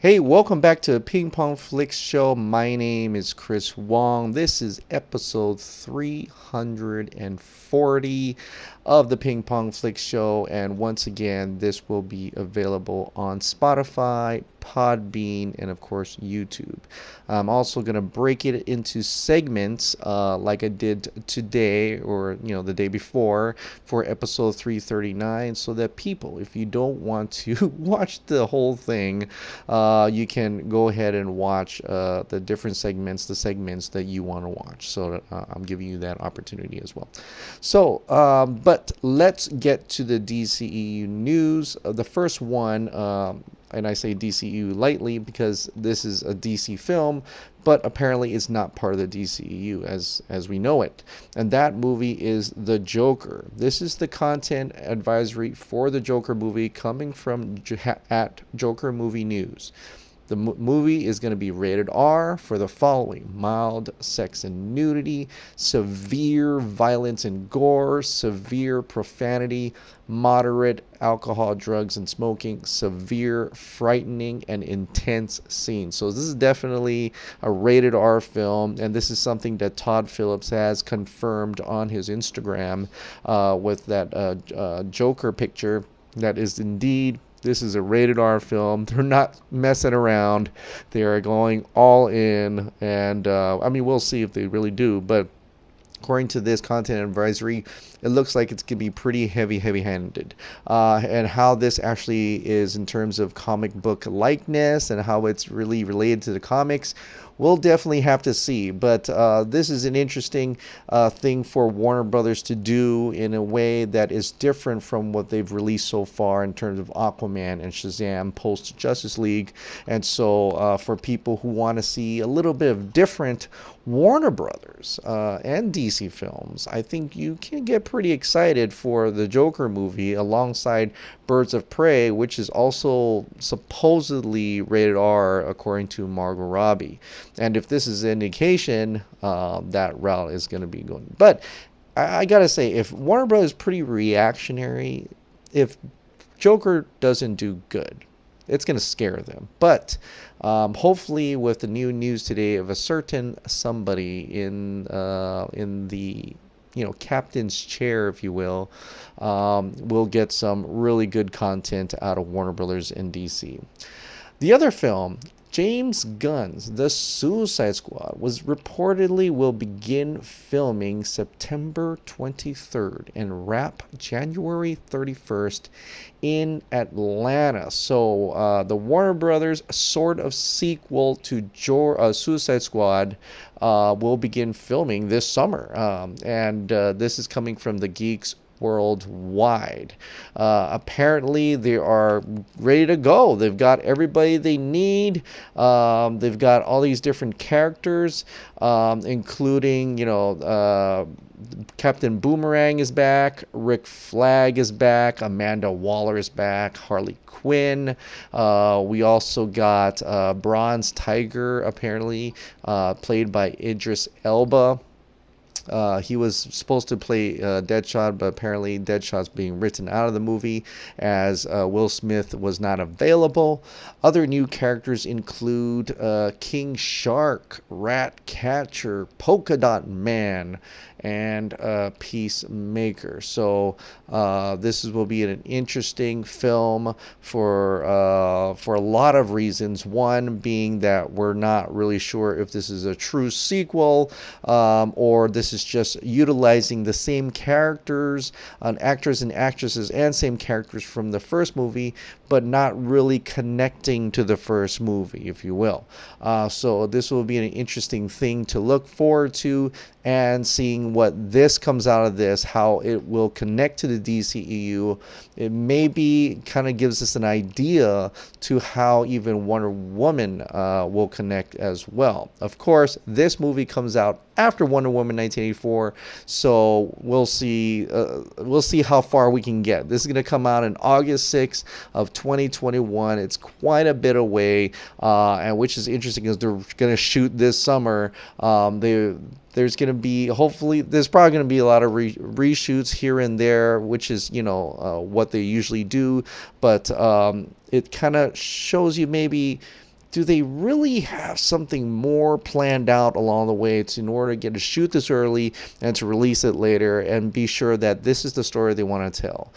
Hey, welcome back to the Ping Pong Flix Show. My name is Chris Wong. This is episode 340 of the Ping Pong Flix Show. And once again, this will be available on Spotify, Podbean, and of course, YouTube. I'm also going to break it into segments like I did today or, the day before for episode 339 so that people, if you don't want to watch the whole thing, you can go ahead and watch the different segments, the segments that you want to watch. So I'm giving you that opportunity as well. So, but let's get to the DCEU news. The first one, and I say DCEU lightly because this is a DC film, but apparently it's not part of the DCEU as we know it. And that movie is The Joker. This is the content advisory for the Joker movie coming from at Joker Movie News. The movie is going to be rated R for the following: mild sex and nudity, severe violence and gore, severe profanity, moderate alcohol, drugs, and smoking, severe, frightening, and intense scenes. So this is definitely a rated R film, and this is something that Todd Phillips has confirmed on his Instagram with that Joker picture. That is indeed, this is a rated R film. They're not messing around. They are going all in. And, we'll see if they really do. But according to this content advisory, it looks like it's going to be pretty heavy-handed. And how this actually is in terms of comic book likeness and how it's really related to the comics, we'll definitely have to see. But this is an interesting thing for Warner Brothers to do in a way that is different from what they've released so far in terms of Aquaman and Shazam post Justice League. And so for people who want to see a little bit of different Warner Brothers and DC films, I think you can get pretty excited for the Joker movie alongside Birds of Prey, which is also supposedly rated R according to Margot Robbie. And if this is an indication, that route is going to be going. But I gotta say, if Warner Bros. Is pretty reactionary, if Joker doesn't do good, it's going to scare them. But hopefully, with the new news today of a certain somebody in the captain's chair, if you will, we'll get some really good content out of Warner Brothers and DC. The other film, James Gunn's The Suicide Squad, was reportedly will begin filming September 23rd and wrap January 31st in Atlanta. So the Warner Brothers sort of sequel to Suicide Squad will begin filming this summer. And this is coming from the Geeks worldwide. Apparently they are ready to go. They've got everybody they need. They've got all these different characters, including Captain Boomerang is back, Rick Flag is back, Amanda Waller is back, Harley Quinn. We also got Bronze Tiger, apparently played by Idris Elba. He was supposed to play Deadshot, but apparently Deadshot's being written out of the movie as Will Smith was not available. Other new characters include King Shark, Ratcatcher, Polka Dot Man, and Peacemaker. So this will be an interesting film for a lot of reasons. One being that we're not really sure if this is a true sequel or this is just utilizing the same characters, actors and actresses, and same characters from the first movie, but not really connecting to the first movie, if you will. So this will be an interesting thing to look forward to, and seeing what this comes out of this, how it will connect to the DCEU. It maybe kind of gives us an idea to how even Wonder Woman will connect as well. Of course, this movie comes out after Wonder Woman 1984, so we'll see how far we can get. This is going to come out in August 6th of 2021. It's quite a bit away, and which is interesting because they're going to shoot this summer. There's going to be, hopefully, there's probably going to be a lot of reshoots here and there, which is, what they usually do. But it kind of shows you maybe do they really have something more planned out along the way in order to get to shoot this early and to release it later and be sure that this is the story they want to tell?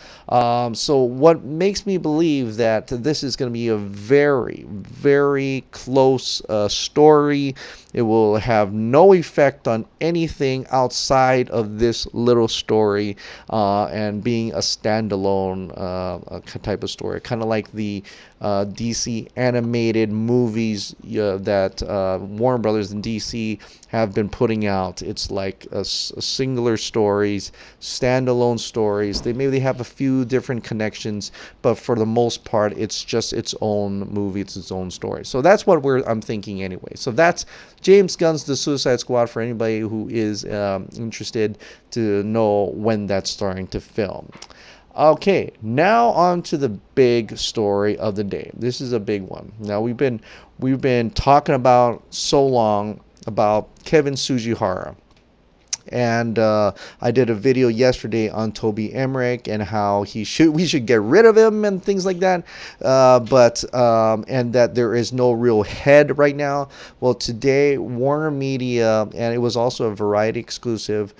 So what makes me believe that this is going to be a very, very close story. It will have no effect on anything outside of this little story and being a standalone type of story, kind of like the DC animated movies that Warner Brothers and DC have been putting out. It's like a singular stories, standalone stories. They have a few different connections, but for the most part, it's just its own movie. It's its own story. So that's what I'm thinking anyway. So that's James Gunn's The Suicide Squad for anybody who is interested to know when that's starting to film. Okay, now on to the big story of the day. This is a big one. Now we've been talking about so long about Kevin Tsujihara. And I did a video yesterday on Toby Emmerich and how we should get rid of him and things like that, and that there is no real head right now. Well, today Warner Media, and it was also a Variety exclusive,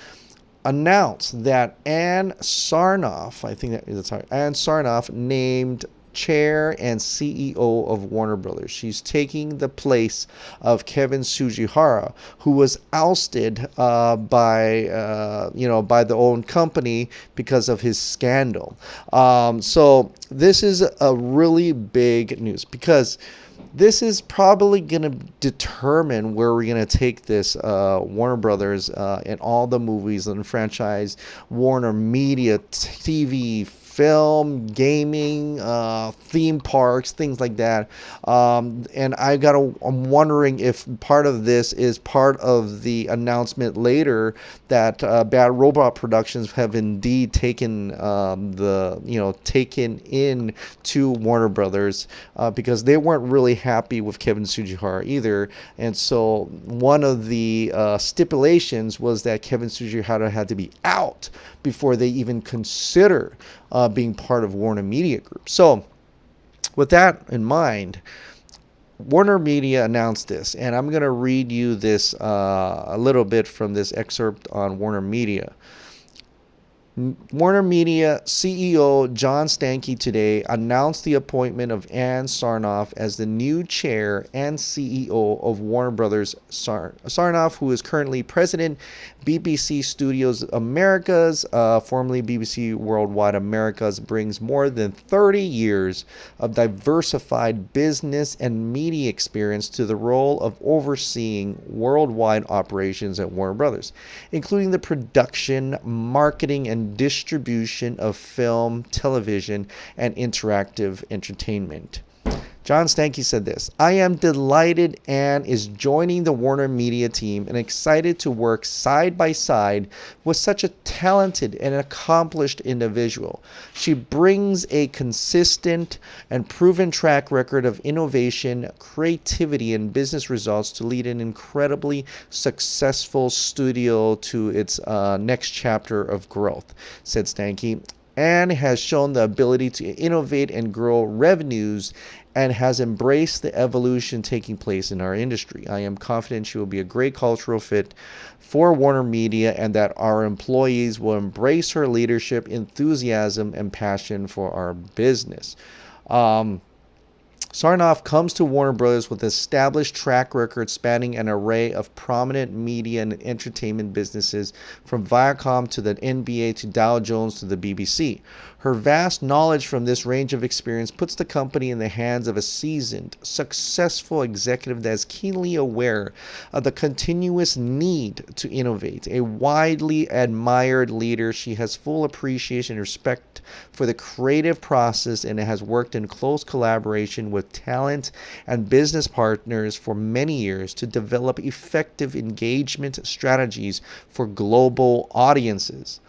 announced that Ann Sarnoff, Ann Sarnoff, named chair and CEO of Warner Brothers. She's taking the place of Kevin Tsujihara, who was ousted by the own company because of his scandal. So this is a really big news because this is probably going to determine where we're going to take this Warner Brothers and all the movies and franchise, Warner Media, TV, film, gaming, theme parks, things like that. And I'm wondering if part of this is part of the announcement later that Bad Robot Productions have indeed taken in to Warner Brothers because they weren't really happy with Kevin Tsujihara either. And so one of the stipulations was that Kevin Tsujihara had to be out before they even consider being part of Warner Media Group. So with that in mind, Warner Media announced this, and I'm going to read you this a little bit from this excerpt on Warner Media. Warner Media CEO John Stankey today announced the appointment of Ann Sarnoff as the new chair and CEO of Warner Brothers. Sarnoff, who is currently president, BBC Studios Americas, formerly BBC Worldwide Americas, brings more than 30 years of diversified business and media experience to the role of overseeing worldwide operations at Warner Brothers, including the production, marketing, and distribution of film, television, and interactive entertainment. John Stankey said this: "I am delighted Ann is joining the Warner Media team and excited to work side by side with such a talented and accomplished individual. She brings a consistent and proven track record of innovation, creativity, and business results to lead an incredibly successful studio to its next chapter of growth," said Stankey. "Ann has shown the ability to innovate and grow revenues and has embraced the evolution taking place in our industry. I am confident she will be a great cultural fit for Warner Media and that our employees will embrace her leadership, enthusiasm, and passion for our business." Sarnoff comes to Warner Bros. With an established track record spanning an array of prominent media and entertainment businesses, from Viacom to the NBA to Dow Jones to the BBC. Her vast knowledge from this range of experience puts the company in the hands of a seasoned, successful executive that is keenly aware of the continuous need to innovate. A widely admired leader, she has full appreciation and respect for the creative process and has worked in close collaboration with talent and business partners for many years to develop effective engagement strategies for global audiences.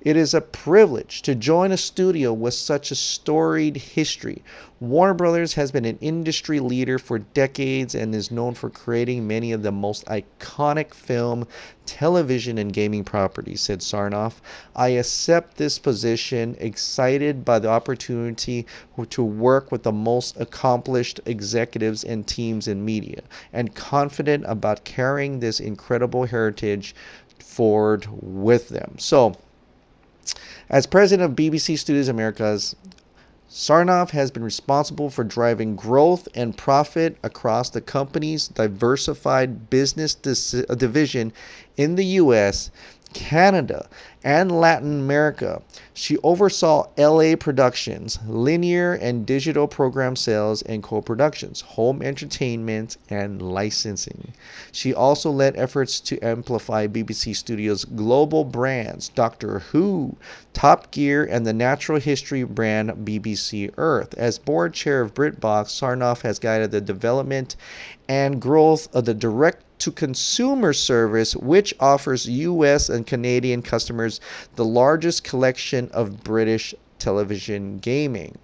It is a privilege to join a studio with such a storied history. Warner Brothers has been an industry leader for decades and is known for creating many of the most iconic film, television, and gaming properties, said Sarnoff. I accept this position, excited by the opportunity to work with the most accomplished executives and teams in media, and confident about carrying this incredible heritage forward with them. So, as president of BBC Studios Americas, Sarnoff has been responsible for driving growth and profit across the company's diversified business division in the U.S., Canada, and Latin America. She oversaw LA productions, linear and digital program sales and co-productions, home entertainment, and licensing. She also led efforts to amplify BBC Studios' global brands, Doctor Who, Top Gear, and the natural history brand BBC Earth. As board chair of BritBox, Sarnoff has guided the development and growth of the direct-to-consumer service, which offers U.S. and Canadian customers the largest collection of British television gaming.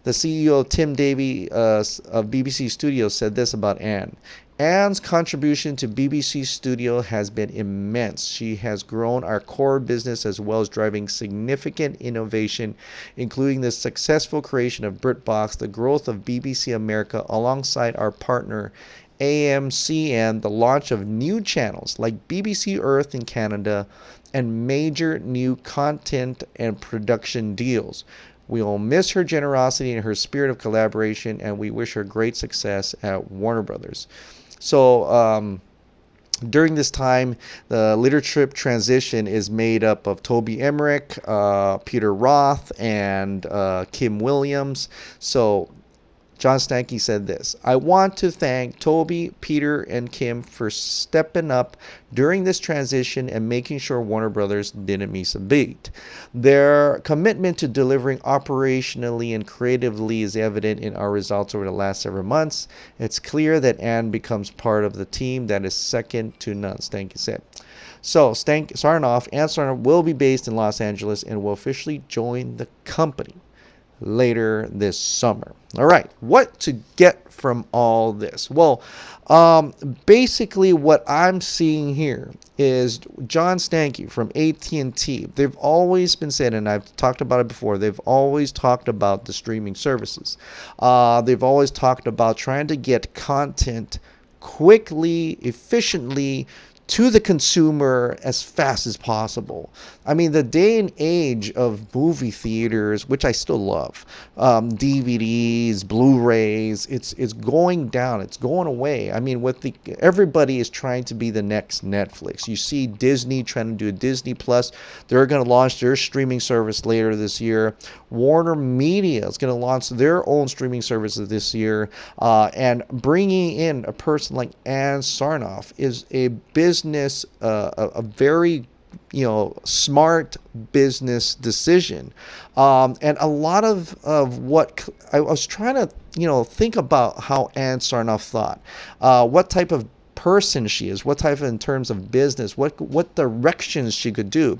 The CEO, Tim Davie, of BBC Studios, said this about Ann. Ann's contribution to BBC Studio has been immense. She has grown our core business as well as driving significant innovation, including the successful creation of BritBox, the growth of BBC America alongside our partner AMC, and the launch of new channels like BBC Earth in Canada and major new content and production deals. We will miss her generosity and her spirit of collaboration, and we wish her great success at Warner Brothers. So, during this time, the leadership transition is made up of Toby Emmerich, Peter Roth, and Kim Williams. So, John Stankey said this: I want to thank Toby, Peter, and Kim for stepping up during this transition and making sure Warner Brothers didn't miss a beat. Their commitment to delivering operationally and creatively is evident in our results over the last several months. It's clear that Ann becomes part of the team that is second to none, Stankey said. So, Ann Sarnoff will be based in Los Angeles and will officially join the company later this summer. All right, what to get from all this? Well, basically what I'm seeing here is John Stankey from AT&T. They've always been said, and I've talked about it before, they've always talked about the streaming services. They've always talked about trying to get content quickly, efficiently to the consumer as fast as possible. I mean, the day and age of movie theaters, which I still love, DVDs, Blu-rays, it's going down. It's going away. I mean, everybody is trying to be the next Netflix. You see Disney trying to do a Disney Plus. They're going to launch their streaming service later this year. Warner Media is going to launch their own streaming services this year. And bringing in a person like Ann Sarnoff is a very smart business decision. And a lot of what I was trying to think about how Ann Sarnoff thought, what type of person she is, what type of, in terms of business, what directions she could do.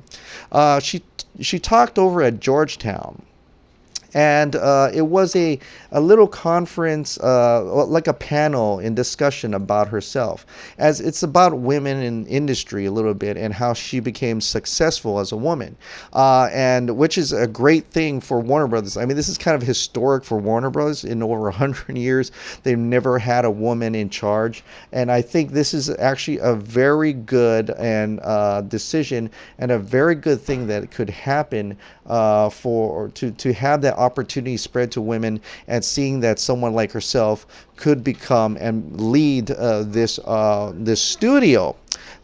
She talked over at Georgetown. And it was a little conference, like a panel in discussion about herself, as it's about women in industry a little bit and how she became successful as a woman, and which is a great thing for Warner Brothers. I mean, this is kind of historic for Warner Brothers. In over 100 years, they've never had a woman in charge, and I think this is actually a very good and decision and a very good thing that could happen to have that opportunity spread to women, and seeing that someone like herself could become and lead this studio.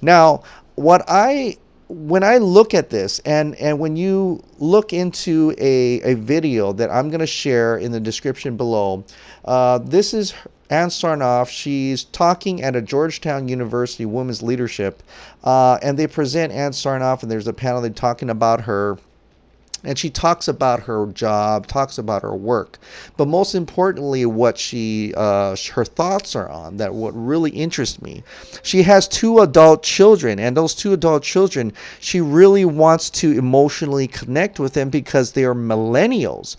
Now, when I look at this, and when you look into a video that I'm going to share in the description below, this is Ann Sarnoff. She's talking at a Georgetown University Women's Leadership, and they present Ann Sarnoff, and there's a panel they're talking about her. and she talks about her job, talks about her work, but most importantly, what her thoughts are on that. What really interests me, she has two adult children, and those two adult children, she really wants to emotionally connect with them because they are millennials.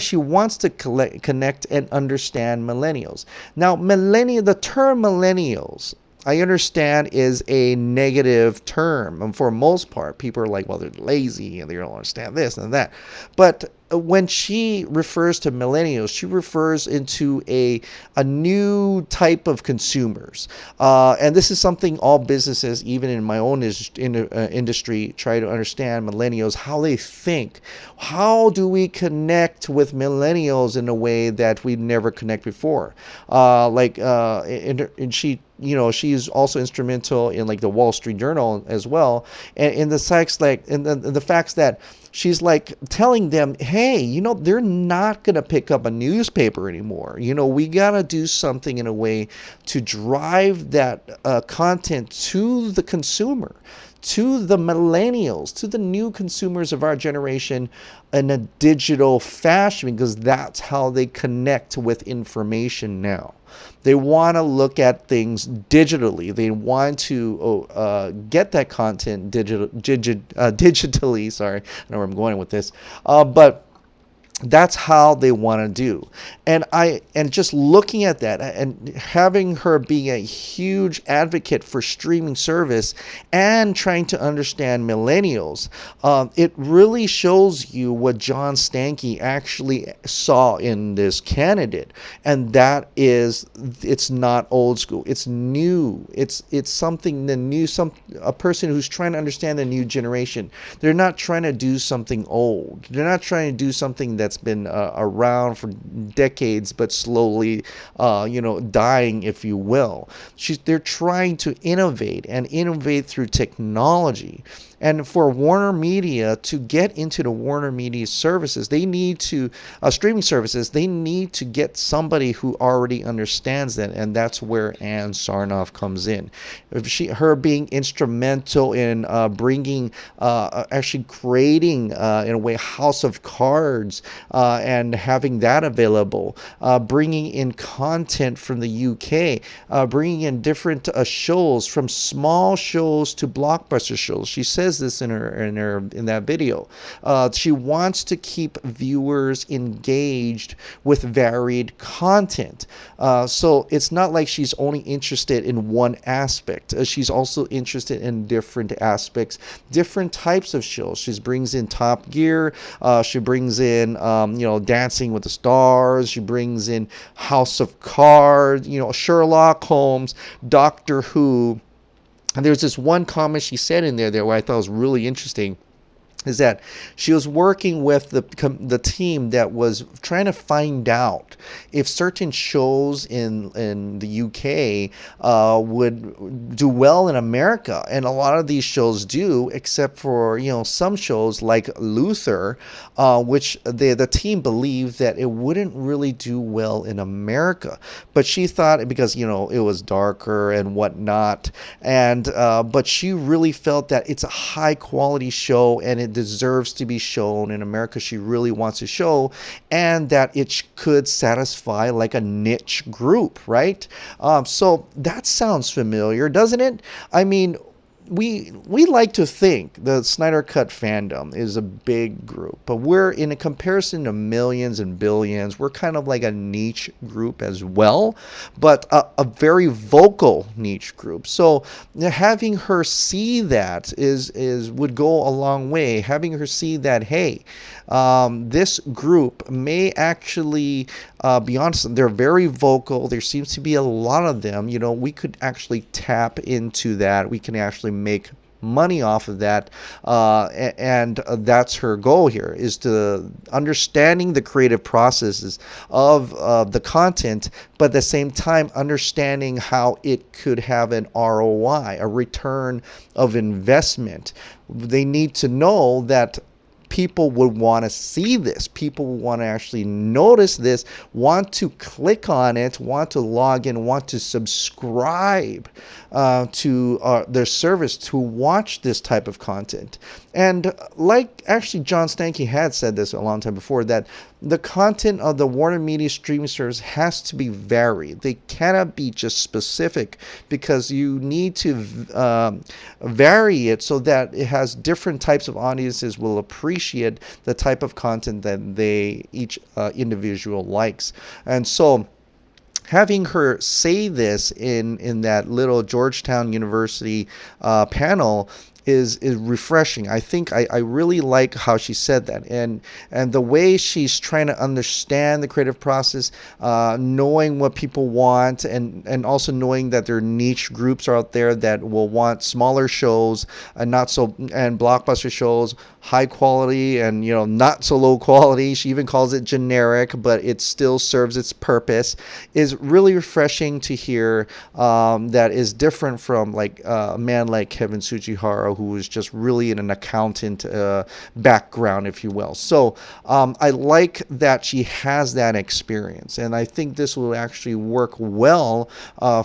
She wants to connect and understand millennials. Now, the term millennials, I understand, is a negative term. And for most part, people are like, well, they're lazy and they don't understand this and that. But when she refers to millennials, she refers into a new type of consumers. And this is something all businesses, even in my own industry, try to understand millennials, how they think. How do we connect with millennials in a way that we never connect before? And she's also instrumental in like the Wall Street Journal as well, and in the facts that she's like telling them, hey, they're not going to pick up a newspaper anymore. We got to do something in a way to drive that content to the consumer, to the millennials, to the new consumers of our generation in a digital fashion, because that's how they connect with information now. They want to look at things digitally. They want to get that content digitally. Sorry, I don't know where I'm going with this. But that's how they want to do. And just looking at that and having her being a huge advocate for streaming service and trying to understand millennials, it really shows you what John Stankey actually saw in this candidate. And that is, it's not old school. It's new. It's something the new, a person who's trying to understand the new generation. They're not trying to do something old. They're not trying to do something that's been around for decades but slowly dying, if you will. They're trying to innovate through technology. And for Warner Media to get into the Warner Media services, they need to streaming services. They need to get somebody who already understands that, and that's where Ann Sarnoff comes in. Her being instrumental in actually creating in a way House of Cards and having that available, bringing in content from the UK, bringing in different shows, from small shows to blockbuster shows. She says this in that video. She wants to keep viewers engaged with varied content. So it's not like she's only interested in one aspect. She's also interested in different aspects, different types of shows. She brings in Top Gear. She brings in Dancing with the Stars. She brings in House of Cards. Sherlock Holmes, Doctor Who. And there's this one comment she said in there where I thought was really interesting, is that she was working with the team that was trying to find out if certain shows in the UK would do well in America. And a lot of these shows do, except for some shows like Luther, which the team believed that it wouldn't really do well in America. But she thought, because it was darker and whatnot, and but she really felt that it's a high quality show and it deserves to be shown in America. She really wants to show, and that it could satisfy like a niche group, right? So that sounds familiar, doesn't it? I mean, we like to think the Snyder Cut fandom is a big group, but we're, in a comparison to millions and billions, we're kind of like a niche group as well, but a very vocal niche group. So having her see that would go a long way. Having her see that, hey, this group may actually be honest, they're very vocal. There seems to be a lot of them. We could actually tap into that. We can actually make money off of that, and that's her goal here, is to understanding the creative processes of the content, but at the same time understanding how it could have an ROI, a return of investment. They need to know that people would want to see this. People would want to actually notice this, want to click on it, want to log in, want to subscribe to their service to watch this type of content. And like actually John Stankey had said this a long time before, that the content of the Warner Media streaming service has to be varied. They cannot be just specific, because you need to vary it so that it has different types of audiences will appreciate the type of content that they each individual likes. And so having her say this in that little Georgetown University panel is refreshing. I think I really like how she said that, and the way she's trying to understand the creative process, knowing what people want, and also knowing that there are niche groups out there that will want smaller shows and blockbuster shows, high quality and not so low quality. She even calls it generic, but it still serves its purpose. Is really refreshing to hear. That is different from like a man like Kevin Tsujihara, who was just really in an accountant background, if you will. So I like that she has that experience, and I think this will actually work well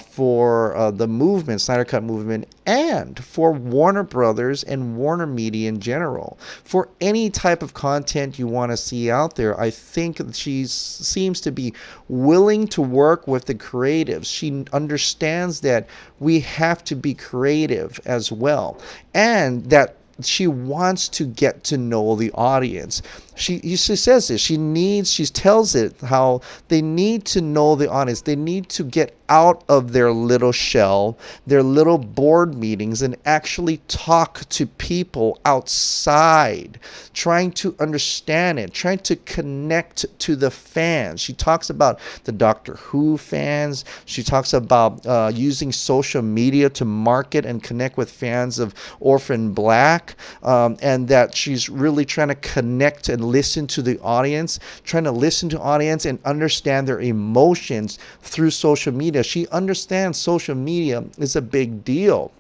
for the movement, Snyder Cut movement, and for Warner Brothers and Warner Media in general. For any type of content you want to see out there, I think she seems to be willing to work with the creatives. She understands that we have to be creative as well, and that she wants to get to know the audience. She says this. She tells it how they need to know the audience. They need to get out of their little shell, their little board meetings, and actually talk to people outside, trying to understand it, trying to connect to the fans. She talks about the Doctor Who fans. She talks about using social media to market and connect with fans of Orphan Black, and that she's really trying to connect and listen to the audience, trying to listen to audience and understand their emotions through social media. She understands social media is a big deal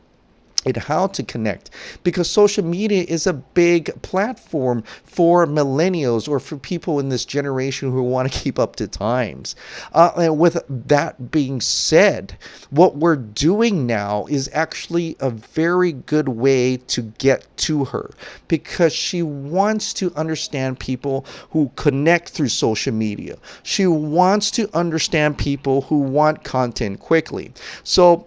and how to connect, because social media is a big platform for millennials or for people in this generation who want to keep up to times. And with that being said, what we're doing now is actually a very good way to get to her, because she wants to understand people who connect through social media. She wants to understand people who want content quickly. So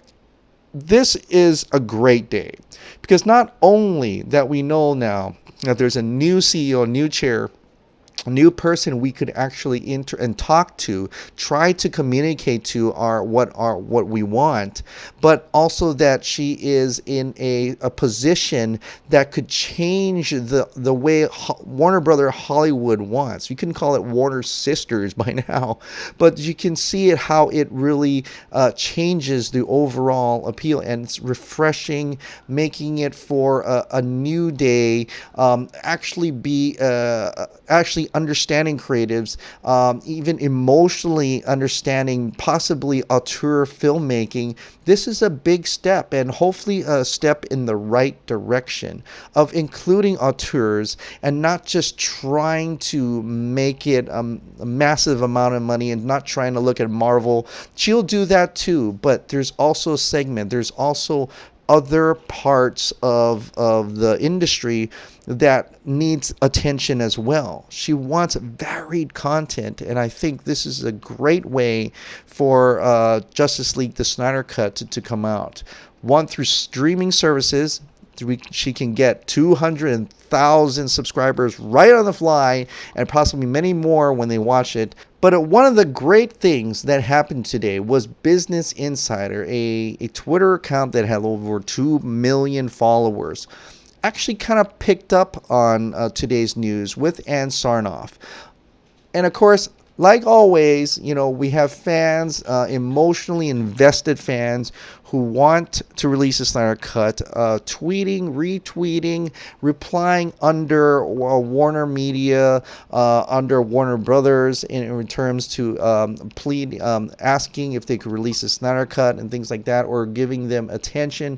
this is a great day, because not only that we know now that there's a new CEO, a new chair, a new person we could actually enter and talk to, try to communicate to what we want, but also that she is in a position that could change the way Warner Brother Hollywood wants. You can call it Warner Sisters by now, but you can see it how it really changes the overall appeal, and it's refreshing, making it for a new day. Actually understanding creatives, even emotionally understanding possibly auteur filmmaking. This is a big step, and hopefully a step in the right direction of including auteurs and not just trying to make it a massive amount of money and not trying to look at Marvel. She'll do that too, but there's also a segment. There's also other parts of the industry that needs attention as well. She wants varied content, and I think this is a great way for Justice League, the Snyder Cut, to come out. One, through streaming services. She can get 200,000 subscribers right on the fly, and possibly many more when they watch it. But one of the great things that happened today was Business Insider, a Twitter account that had over 2 million followers, actually kind of picked up on today's news with Ann Sarnoff. And of course, like always, we have fans, emotionally invested fans who want to release a Snyder Cut, tweeting, retweeting, replying under Warner Media, under Warner Brothers in terms to asking if they could release a Snyder Cut and things like that, or giving them attention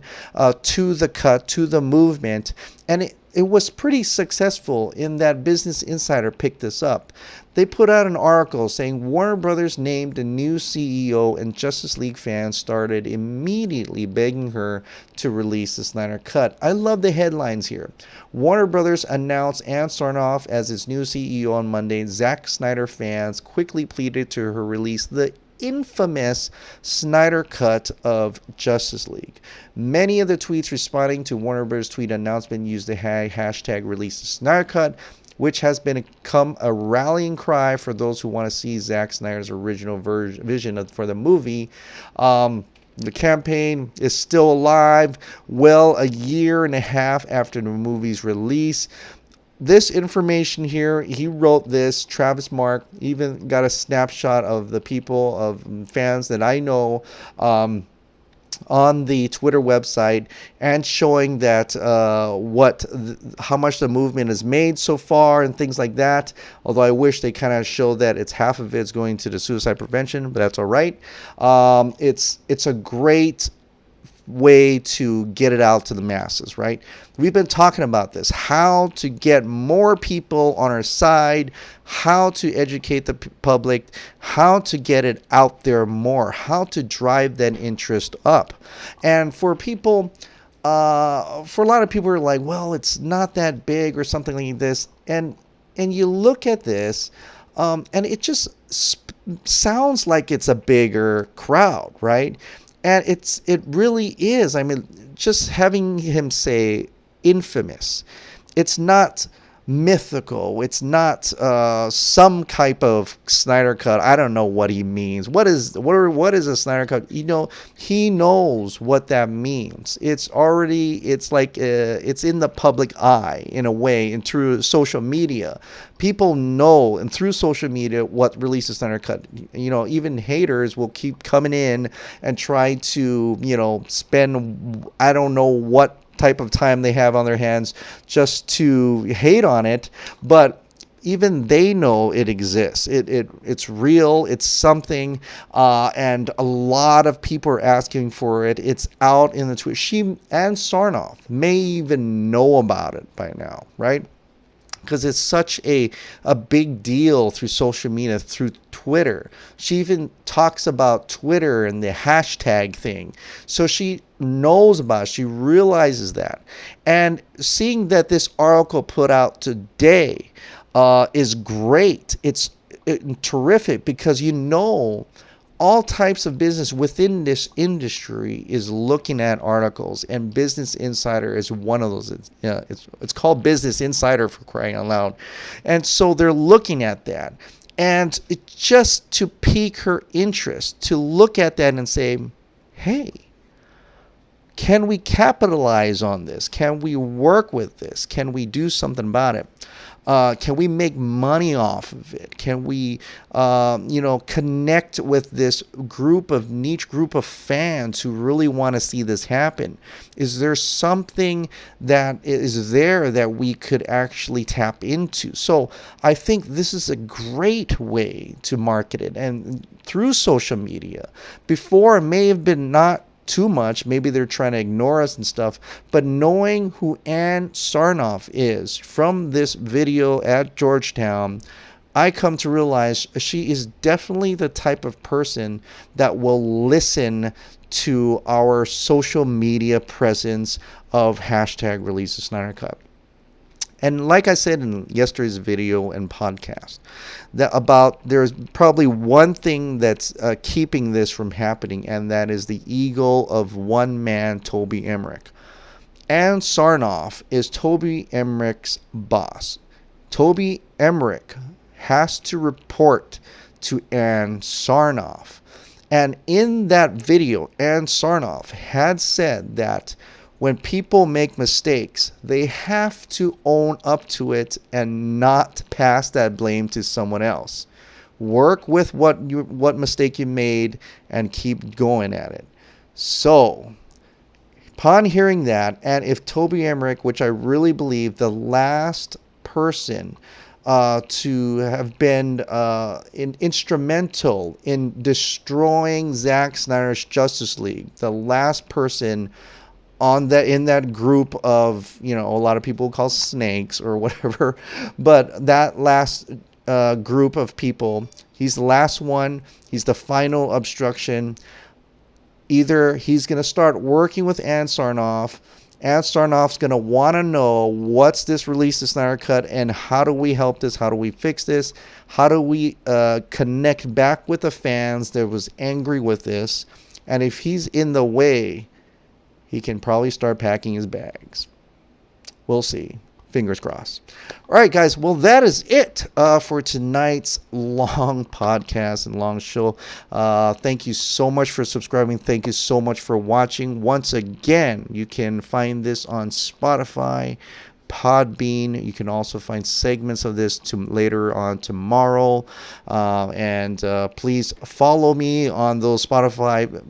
to the cut, to the movement. And it was pretty successful in that Business Insider picked this up. They put out an article saying Warner Brothers named a new CEO, and Justice League fans started immediately begging her to release the Snyder Cut. I love the headlines here. Warner Brothers announced Ann Sarnoff as its new CEO on Monday. Zack Snyder fans quickly pleaded to her release the infamous Snyder Cut of Justice League. Many of the tweets responding to Warner Bros. Tweet announcement used the hashtag release the Snyder Cut, which has become a rallying cry for those who want to see Zack Snyder's original vision for the movie. The campaign is still alive, well, a year and a half after the movie's release. This information here, he wrote this, Travis Mark, even got a snapshot of the people, of fans that I know on the Twitter website, and showing that how much the movement has made so far and things like that. Although I wish they kind of showed that it's half of it's going to the suicide prevention, but that's all right. It's a great way to get it out to the masses, right? We've been talking about this, how to get more people on our side, how to educate the public, how to get it out there more, how to drive that interest up. And for people, for a lot of people are like, well, it's not that big or something like this. And you look at this, and it just sounds like it's a bigger crowd, right? And it really is. I mean, just having him say infamous, it's not mythical. It's not some type of Snyder Cut. I don't know what he means. What is a Snyder Cut? You know, he knows what that means. It's like it's in the public eye in a way, and through social media, people know, and through social media, what release a Snyder Cut. You know, even haters will keep coming in and try to, you know, spend I don't know what type of time they have on their hands just to hate on it, but even they know it exists. It's real. It's something, and a lot of people are asking for it. It's out in the tweet. Ann Sarnoff may even know about it by now, right? Because it's such a big deal through social media, through Twitter. She even talks about Twitter and the hashtag thing. So she knows about it. She realizes that. And seeing that this article put out today is great. It's terrific, because you know all types of business within this industry is looking at articles, and Business Insider is one of those. It's called Business Insider, for crying out loud. And so they're looking at that. And it just to pique her interest, to look at that and say, hey, can we capitalize on this? Can we work with this? Can we do something about it? Can we make money off of it? Can we, connect with this niche group of fans who really want to see this happen? Is there something that is there that we could actually tap into? So I think this is a great way to market it, and through social media. Before, it may have been not too much. Maybe they're trying to ignore us and stuff. But knowing who Ann Sarnoff is from this video at Georgetown, I come to realize she is definitely the type of person that will listen to our social media presence of hashtag release the Snyder Cut. And like I said in yesterday's video and podcast, there's probably one thing that's keeping this from happening, and that is the ego of one man, Toby Emmerich. Ann Sarnoff is Toby Emmerich's boss. Toby Emmerich has to report to Ann Sarnoff. And in that video, Ann Sarnoff had said that when people make mistakes, they have to own up to it and not pass that blame to someone else. Work with what mistake you made and keep going at it. So, upon hearing that, and if Toby Emmerich, which I really believe the last person to have been instrumental in destroying Zack Snyder's Justice League, the last person in that group of, a lot of people call snakes or whatever, but that last group of people, he's the last one. He's the final obstruction. Either he's going to start working with Ann Sarnoff. Ann Sarnoff's going to want to know what's this release the Snyder Cut and how do we help this? How do we fix this? How do we connect back with the fans that was angry with this? And if he's in the way, he can probably start packing his bags. We'll see. Fingers crossed. All right, guys. Well, that is it for tonight's long podcast and long show. Thank you so much for subscribing. Thank you so much for watching. Once again, you can find this on Spotify, Podbean. You can also find segments of this later on tomorrow. And please follow me on those Spotify.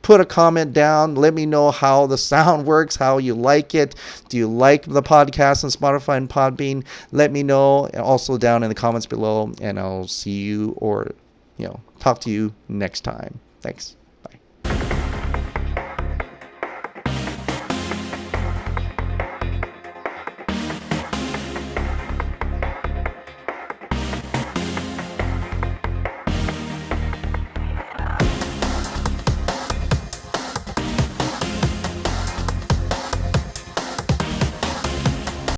Put a comment down. Let me know how the sound works, how you like it. Do you like the podcast on Spotify and Podbean? Let me know also down in the comments below, and I'll see you or talk to you next time. Thanks.